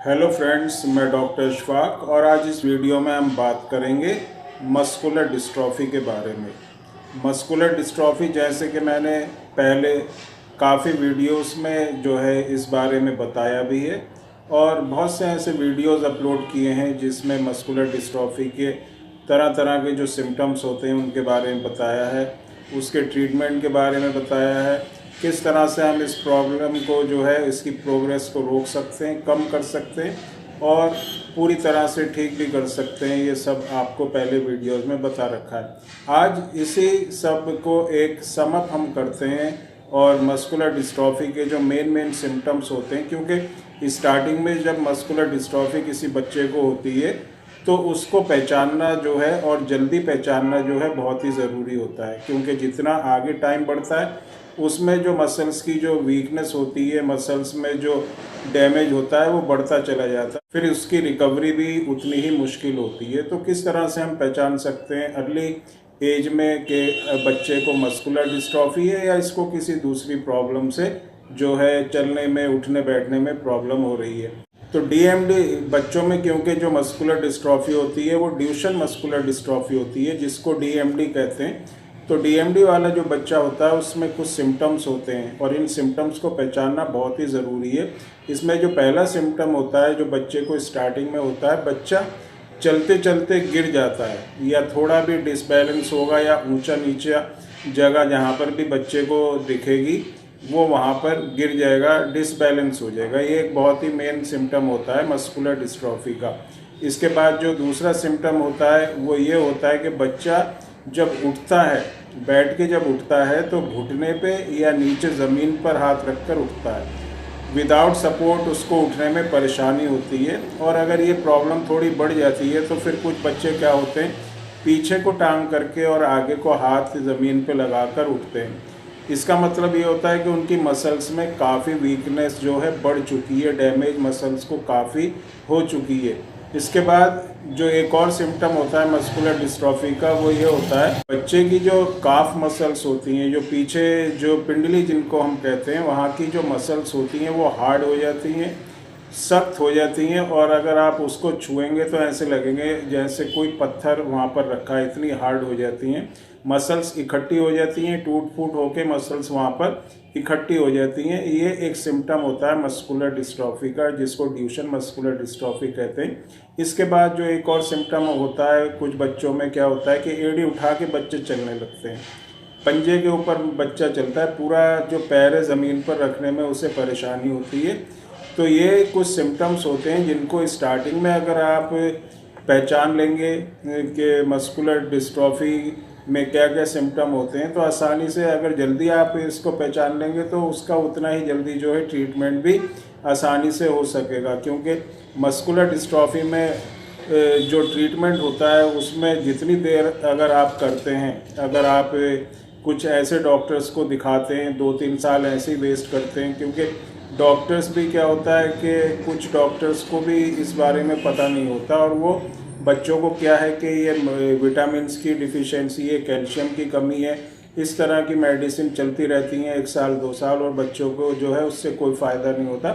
Hello friends, मैं doctor Ishfaq और आज इस वीडियो में हम बात करेंगे मस्कुलर डिस्ट्रॉफी के बारे में। मस्कुलर डिस्ट्रॉफी जैसे कि मैंने पहले काफ़ी वीडियोस में जो है इस बारे में बताया भी है और बहुत से ऐसे वीडियोस अपलोड किए हैं जिसमें मस्कुलर डिस्ट्रॉफी के तरह तरह के जो सिम्टम्स होते हैं उनके बारे में बताया है, उसके ट्रीटमेंट के बारे में बताया है, किस तरह से हम इस प्रॉब्लम को जो है इसकी प्रोग्रेस को रोक सकते हैं, कम कर सकते हैं और पूरी तरह से ठीक भी कर सकते हैं। ये सब आपको पहले वीडियोस में बता रखा है। आज इसी सब को एक सम अप हम करते हैं और मस्कुलर डिस्ट्रॉफी के जो मेन सिम्टम्स होते हैं, क्योंकि स्टार्टिंग में जब मस्कुलर डिस्ट्रॉफी किसी बच्चे को होती है तो उसको पहचानना जो है और जल्दी पहचानना जो है बहुत ही ज़रूरी होता है, क्योंकि जितना आगे टाइम बढ़ता है उसमें जो मसल्स की जो वीकनेस होती है, मसल्स में जो डैमेज होता है वो बढ़ता चला जाता है, फिर उसकी रिकवरी भी उतनी ही मुश्किल होती है। तो किस तरह से हम पहचान सकते हैं अर्ली एज में कि बच्चे को मस्कुलर डिस्ट्रॉफी है या इसको किसी दूसरी प्रॉब्लम से जो है चलने में, उठने बैठने में प्रॉब्लम हो रही है। तो डीएमडी बच्चों में, क्योंकि जो मस्कुलर डिस्ट्रॉफी होती है वो ड्यूशन मस्कुलर डिस्ट्रॉफी होती है जिसको डीएमडी कहते हैं। तो डीएमडी वाला जो बच्चा होता है उसमें कुछ सिम्टम्स होते हैं और इन सिम्टम्स को पहचानना बहुत ही ज़रूरी है। इसमें जो पहला सिम्टम होता है जो बच्चे को स्टार्टिंग में होता है, बच्चा चलते चलते गिर जाता है या थोड़ा भी डिसबैलेंस होगा या ऊंचा नीचा जगह जहाँ पर भी बच्चे को दिखेगी वो वहाँ पर गिर जाएगा, डिसबैलेंस हो जाएगा। ये एक बहुत ही मेन सिम्टम होता है मस्कुलर डिस्ट्रॉफी का। इसके बाद जो दूसरा सिम्टम होता है वो ये होता है कि बच्चा जब उठता है, बैठ के जब उठता है तो घुटने पे या नीचे ज़मीन पर हाथ रखकर उठता है। विदाउट सपोर्ट उसको उठने में परेशानी होती है और अगर ये प्रॉब्लम थोड़ी बढ़ जाती है तो फिर कुछ बच्चे क्या होते हैं, पीछे को टांग करके और आगे को हाथ ज़मीन पे लगाकर उठते हैं। इसका मतलब ये होता है कि उनकी मसल्स में काफ़ी वीकनेस जो है बढ़ चुकी है, डैमेज मसल्स को काफ़ी हो चुकी है। इसके बाद जो एक और सिम्टम होता है मस्कुलर डिस्ट्रॉफी का वो ये होता है, बच्चे की जो काफ मसल्स होती हैं, जो पीछे जो पिंडली जिनको हम कहते हैं, वहाँ की जो मसल्स होती हैं वो हार्ड हो जाती हैं, सख्त हो जाती हैं और अगर आप उसको छुएंगे तो ऐसे लगेंगे जैसे कोई पत्थर वहाँ पर रखा है, इतनी हार्ड हो जाती हैं। मसल्स इकट्ठी हो जाती हैं, टूट फूट होके मसल्स वहाँ पर इकट्ठी हो जाती हैं। ये एक सिम्टम होता है मस्कुलर डिस्ट्रॉफी का जिसको ड्यूशन मस्कुलर डिस्ट्रॉफी कहते हैं। इसके बाद जो एक और सिम्टम होता है कुछ बच्चों में क्या होता है कि एड़ी उठा के बच्चे चलने लगते हैं, पंजे के ऊपर बच्चा चलता है, पूरा जो पैर है ज़मीन पर रखने में उसे परेशानी होती है। तो ये कुछ सिम्टम्स होते हैं जिनको स्टार्टिंग में अगर आप पहचान लेंगे कि मस्कुलर डिस्ट्रॉफी में क्या क्या सिम्टम होते हैं तो आसानी से अगर जल्दी आप इसको पहचान लेंगे तो उसका उतना ही जल्दी जो है ट्रीटमेंट भी आसानी से हो सकेगा। क्योंकि मस्कुलर डिस्ट्रॉफी में जो ट्रीटमेंट होता है उसमें जितनी देर अगर आप करते हैं, अगर आप कुछ ऐसे डॉक्टर्स को दिखाते हैं, 2-3 साल ऐसे ही वेस्ट करते हैं, क्योंकि डॉक्टर्स भी क्या होता है कि कुछ डॉक्टर्स को भी इस बारे में पता नहीं होता और वो बच्चों को क्या है कि ये विटामिन्स की डिफिशिएंसी है, कैल्शियम की कमी है, इस तरह की मेडिसिन चलती रहती हैं 1 साल 2 साल और बच्चों को जो है उससे कोई फ़ायदा नहीं होता।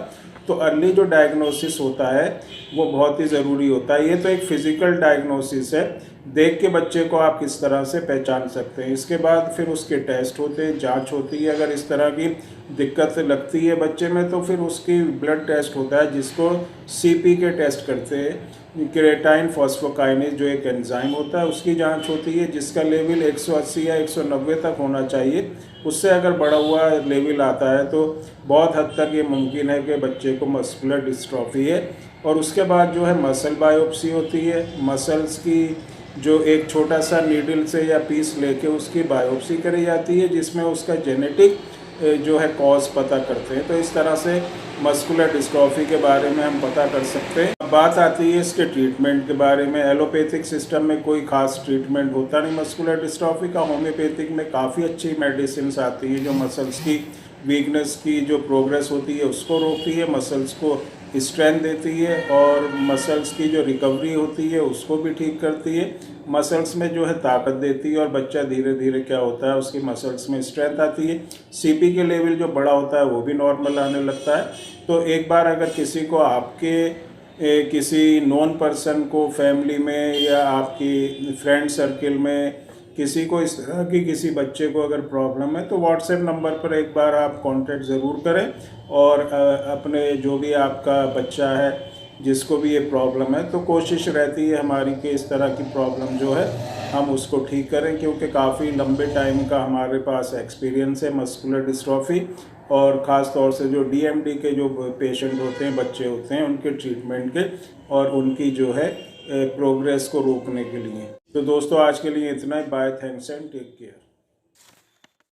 तो अर्ली जो डायग्नोसिस होता है वो बहुत ही ज़रूरी होता है। ये तो एक फ़िज़िकल डायग्नोसिस है, देख के बच्चे को आप किस तरह से पहचान सकते हैं। इसके बाद फिर उसके टेस्ट होते हैं, जांच होती है। अगर इस तरह की दिक्कत लगती है बच्चे में तो फिर उसकी ब्लड टेस्ट होता है जिसको सीपी के टेस्ट करते हैं, क्रेटाइन फॉस्फोकाइनेज जो एक एंजाइम होता है उसकी जांच होती है जिसका लेवल 180 या 190 तक होना चाहिए। उससे अगर बढ़ा हुआ लेवल आता है तो बहुत हद तक ये मुमकिन है कि बच्चे को मस्कुलर डिस्ट्रॉफी है। और उसके बाद जो है मसल बायोप्सी होती है, मसल्स की जो एक छोटा सा नीडल से या पीस लेके उसकी बायोप्सी करी जाती है जिसमें उसका जेनेटिक जो है कॉज पता करते हैं। तो इस तरह से मस्कुलर डिस्ट्रॉफी के बारे में हम पता कर सकते हैं। अब बात आती है इसके ट्रीटमेंट के बारे में। एलोपैथिक सिस्टम में कोई खास ट्रीटमेंट होता नहीं मस्कुलर डिस्ट्रॉफी का। होम्योपैथिक में काफ़ी अच्छी मेडिसिन आती है जो मसल्स की वीकनेस की जो प्रोग्रेस होती है उसको रोकती है, मसल्स को स्ट्रेंथ देती है और मसल्स की जो रिकवरी होती है उसको भी ठीक करती है, मसल्स में जो है ताकत देती है और बच्चा धीरे धीरे क्या होता है उसकी मसल्स में स्ट्रेंथ आती है, सीपी के लेवल जो बड़ा होता है वो भी नॉर्मल आने लगता है। तो एक बार अगर किसी को आपके किसी नॉन पर्सन को फैमिली में या आपकी फ्रेंड सर्किल में किसी को इस तरह की किसी बच्चे को अगर प्रॉब्लम है तो व्हाट्सएप नंबर पर एक बार आप कांटेक्ट ज़रूर करें और अपने जो भी आपका बच्चा है जिसको भी ये प्रॉब्लम है तो कोशिश रहती है हमारी कि इस तरह की प्रॉब्लम जो है हम उसको ठीक करें, क्योंकि काफ़ी लंबे टाइम का हमारे पास एक्सपीरियंस है मस्कुलर डिस्ट्रॉफी और ख़ास तौर से जो डीएमडी के जो पेशेंट होते हैं, बच्चे होते हैं, उनके ट्रीटमेंट के और उनकी जो है प्रोग्रेस को रोकने के लिए। तो दोस्तों आज के लिए इतना ही। Bye, thanks and take care.